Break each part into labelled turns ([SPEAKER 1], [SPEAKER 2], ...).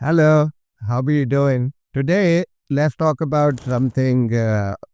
[SPEAKER 1] Hello, how are you doing? Today, let's talk about something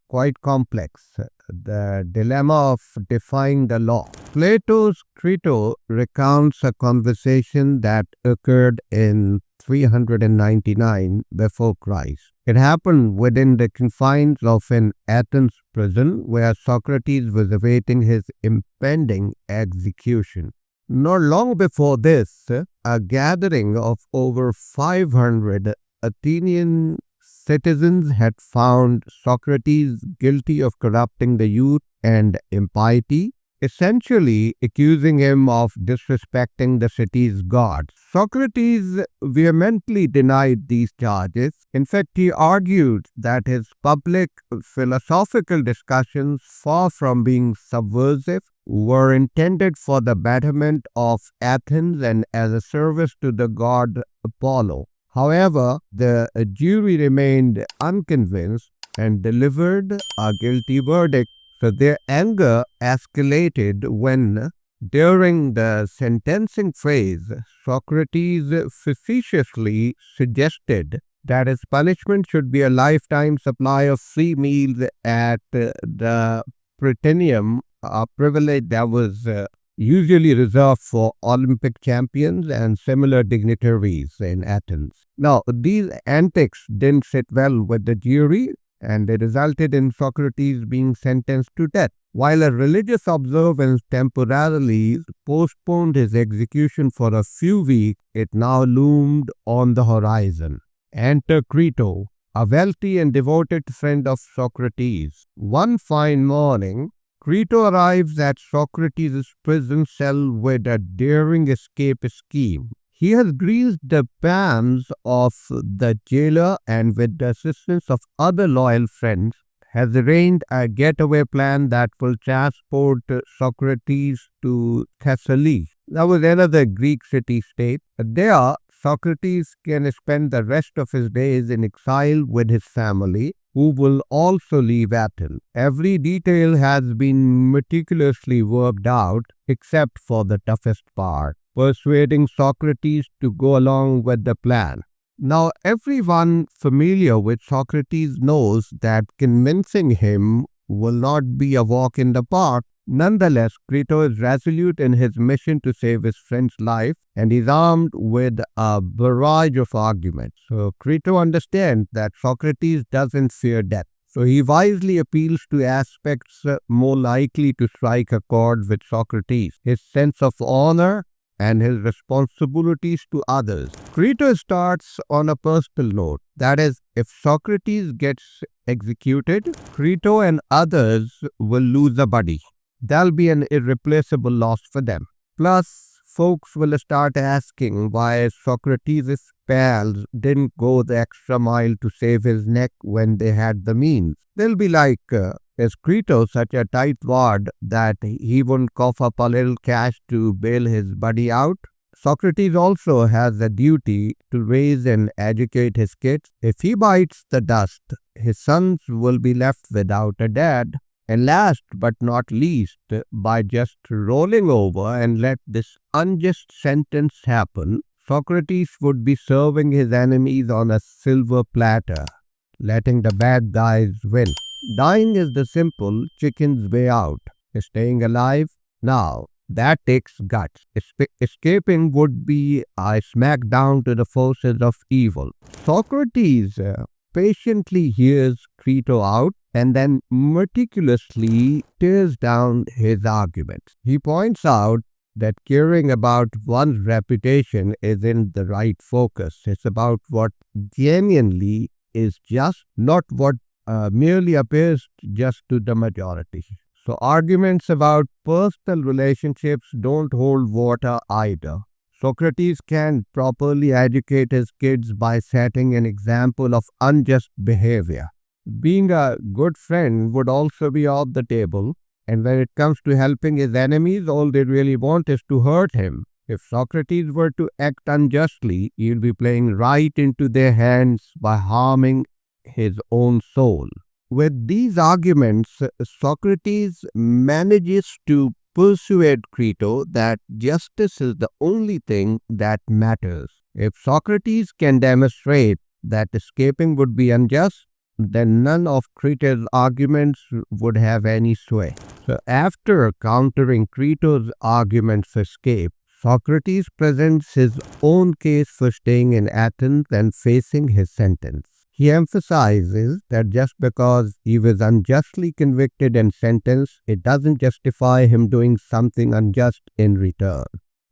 [SPEAKER 1] quite complex, the dilemma of defying the law. Plato's Crito recounts a conversation that occurred in 399 before Christ. It happened within the confines of an Athens prison where Socrates was awaiting his impending execution. Not long before this, a gathering of over 500 Athenian citizens had found Socrates guilty of corrupting the youth and impiety, essentially accusing him of disrespecting the city's gods. Socrates vehemently denied these charges. In fact, he argued that his public philosophical discussions, far from being subversive, were intended for the betterment of Athens and as a service to the god Apollo. However, the jury remained unconvinced and delivered a guilty verdict. So their anger escalated when, during the sentencing phase, Socrates facetiously suggested that his punishment should be a lifetime supply of free meals at the Prytaneum, a privilege that was usually reserved for Olympic champions and similar dignitaries in Athens. Now, these antics didn't sit well with the jury, and they resulted in Socrates being sentenced to death. While a religious observance temporarily postponed his execution for a few weeks, it now loomed on the horizon. Enter Crito, a wealthy and devoted friend of Socrates. One fine morning, Crito arrives at Socrates' prison cell with a daring escape scheme. He has greased the pans of the jailer and, with the assistance of other loyal friends, has arranged a getaway plan that will transport Socrates to Thessaly. That was another Greek city-state. There, Socrates can spend the rest of his days in exile with his family, who will also leave Athens. Every detail has been meticulously worked out except for the toughest part, persuading Socrates to go along with the plan. Now, everyone familiar with Socrates knows that convincing him will not be a walk in the park. Nonetheless, Crito is resolute in his mission to save his friend's life, and is armed with a barrage of arguments. So Crito understands that Socrates doesn't fear death. So he wisely appeals to aspects more likely to strike a chord with Socrates: his sense of honor and his responsibilities to others. Crito starts on a personal note. That is, if Socrates gets executed, Crito and others will lose a buddy. That'll be an irreplaceable loss for them. Plus, folks will start asking why Socrates' pals didn't go the extra mile to save his neck when they had the means. They'll be like, is Crito such a tightwad that he wouldn't cough up a little cash to bail his buddy out? Socrates also has a duty to raise and educate his kids. If he bites the dust, his sons will be left without a dad. And last but not least, by just rolling over and let this unjust sentence happen, Socrates would be serving his enemies on a silver platter, letting the bad guys win. Dying is the simple chicken's way out. Staying alive, now, that takes guts. Escaping would be a smackdown to the forces of evil. Socrates patiently hears Crito out and then meticulously tears down his arguments. He points out that caring about one's reputation isn't the right focus. It's about what genuinely is just, not what merely appears just to the majority. So arguments about personal relationships don't hold water either. Socrates can't properly educate his kids by setting an example of unjust behavior. Being a good friend would also be off the table, and when it comes to helping his enemies, all they really want is to hurt him. If Socrates were to act unjustly, he'll be playing right into their hands by harming his own soul. With these arguments, Socrates manages to persuade Crito that justice is the only thing that matters. If Socrates can demonstrate that escaping would be unjust, then none of Crito's arguments would have any sway. So after countering Crito's arguments for escape, Socrates presents his own case for staying in Athens and facing his sentence. He emphasizes that just because he was unjustly convicted and sentenced, it doesn't justify him doing something unjust in return.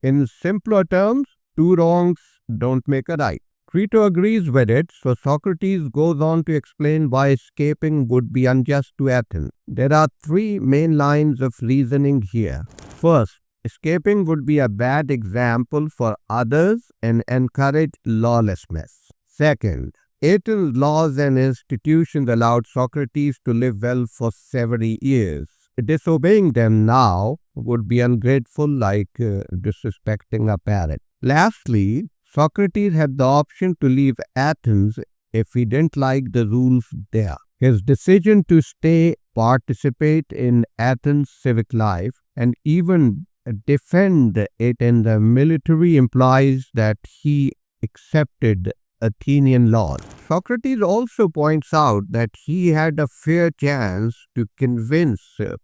[SPEAKER 1] In simpler terms, two wrongs don't make a right. Crito agrees with it, so Socrates goes on to explain why escaping would be unjust to Athens. There are three main lines of reasoning here. First, escaping would be a bad example for others and encourage lawlessness. Second, Athens' laws and institutions allowed Socrates to live well for several years. Disobeying them now would be ungrateful, like disrespecting a parent. Lastly, Socrates had the option to leave Athens if he didn't like the rules there. His decision to stay, participate in Athens' civic life, and even defend it in the military implies that he accepted Athenian laws. Socrates also points out that he had a fair chance to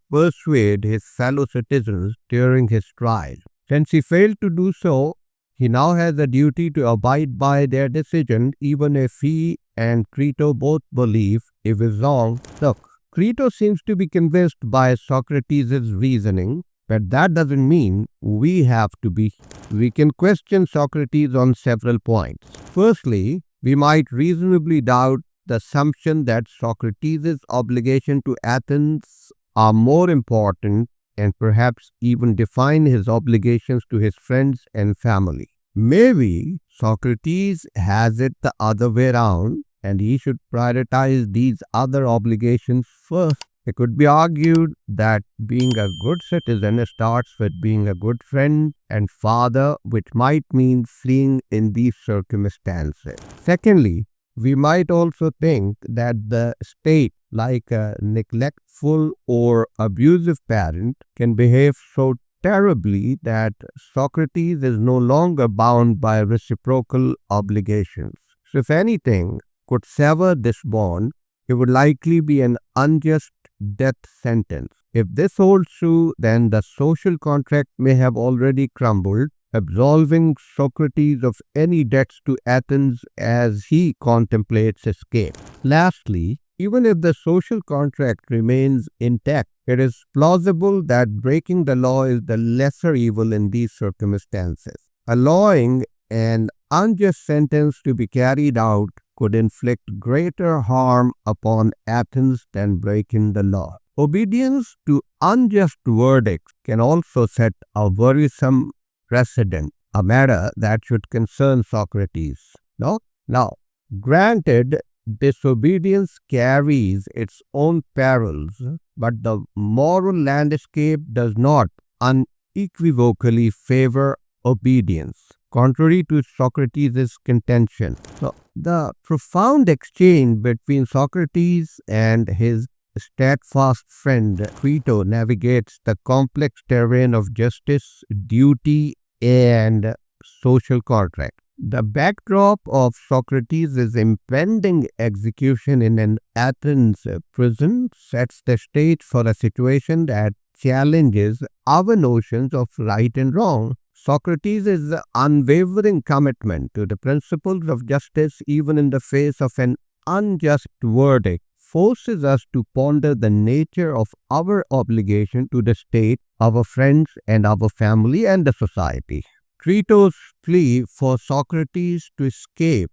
[SPEAKER 1] persuade his fellow citizens during his trial. Since he failed to do so, he now has a duty to abide by their decision, even if he and Crito both believe it was wrong. Look, Crito seems to be convinced by Socrates' reasoning, but that doesn't mean we have to be. We can question Socrates on several points. Firstly, we might reasonably doubt the assumption that Socrates' obligation to Athens are more important and perhaps even define his obligations to his friends and family. Maybe Socrates has it the other way around and he should prioritize these other obligations first. It could be argued that being a good citizen starts with being a good friend and father, which might mean fleeing in these circumstances. Secondly, we might also think that the state, like a neglectful or abusive parent, can behave so terribly that Socrates is no longer bound by reciprocal obligations. So if anything could sever this bond, it would likely be an unjust death sentence. If this holds true, then the social contract may have already crumbled, absolving Socrates of any debts to Athens as he contemplates escape. Lastly, even if the social contract remains intact, it is plausible that breaking the law is the lesser evil in these circumstances. Allowing an unjust sentence to be carried out could inflict greater harm upon Athens than breaking the law. Obedience to unjust verdicts can also set a worrisome precedent, a matter that should concern Socrates. No? Now, granted, disobedience carries its own perils, but the moral landscape does not unequivocally favor obedience, contrary to Socrates' contention. So, the profound exchange between Socrates and his steadfast friend Crito navigates the complex terrain of justice, duty, and social contract. The backdrop of Socrates' impending execution in an Athens prison sets the stage for a situation that challenges our notions of right and wrong. Socrates' unwavering commitment to the principles of justice, even in the face of an unjust verdict, forces us to ponder the nature of our obligation to the state, our friends, and our family and the society. Crito's plea for Socrates to escape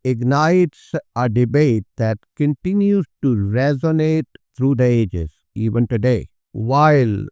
[SPEAKER 1] ignites a debate that continues to resonate through the ages, even today. While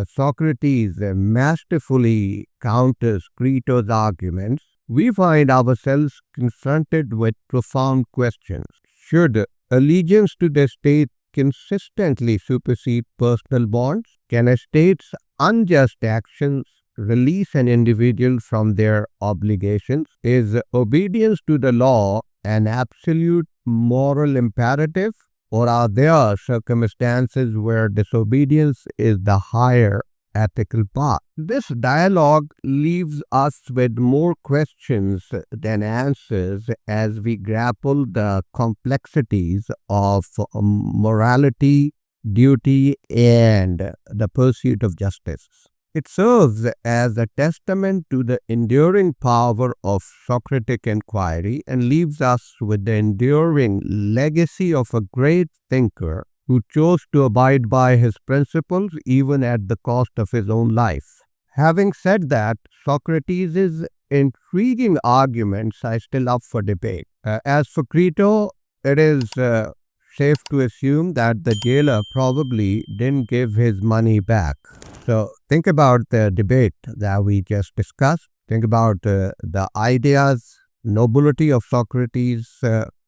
[SPEAKER 1] Socrates masterfully counters Crito's arguments, we find ourselves confronted with profound questions. Should allegiance to the state consistently supersede personal bonds? Can a state's unjust actions release an individual from their obligations? Is obedience to the law an absolute moral imperative? Or are there circumstances where disobedience is the higher ethical path. This dialogue leaves us with more questions than answers as we grapple the complexities of morality, duty, and the pursuit of justice. It serves as a testament to the enduring power of Socratic inquiry and leaves us with the enduring legacy of a great thinker who chose to abide by his principles even at the cost of his own life. Having said that, Socrates' intriguing arguments are still up for debate. As for Crito, it is safe to assume that the jailer probably didn't give his money back. So think about the debate that we just discussed. Think about the ideas. Nobility of Socrates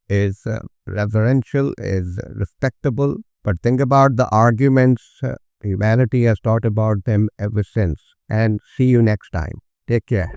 [SPEAKER 1] is reverential, is respectable. But think about the arguments. Humanity has thought about them ever since. And see you next time. Take care.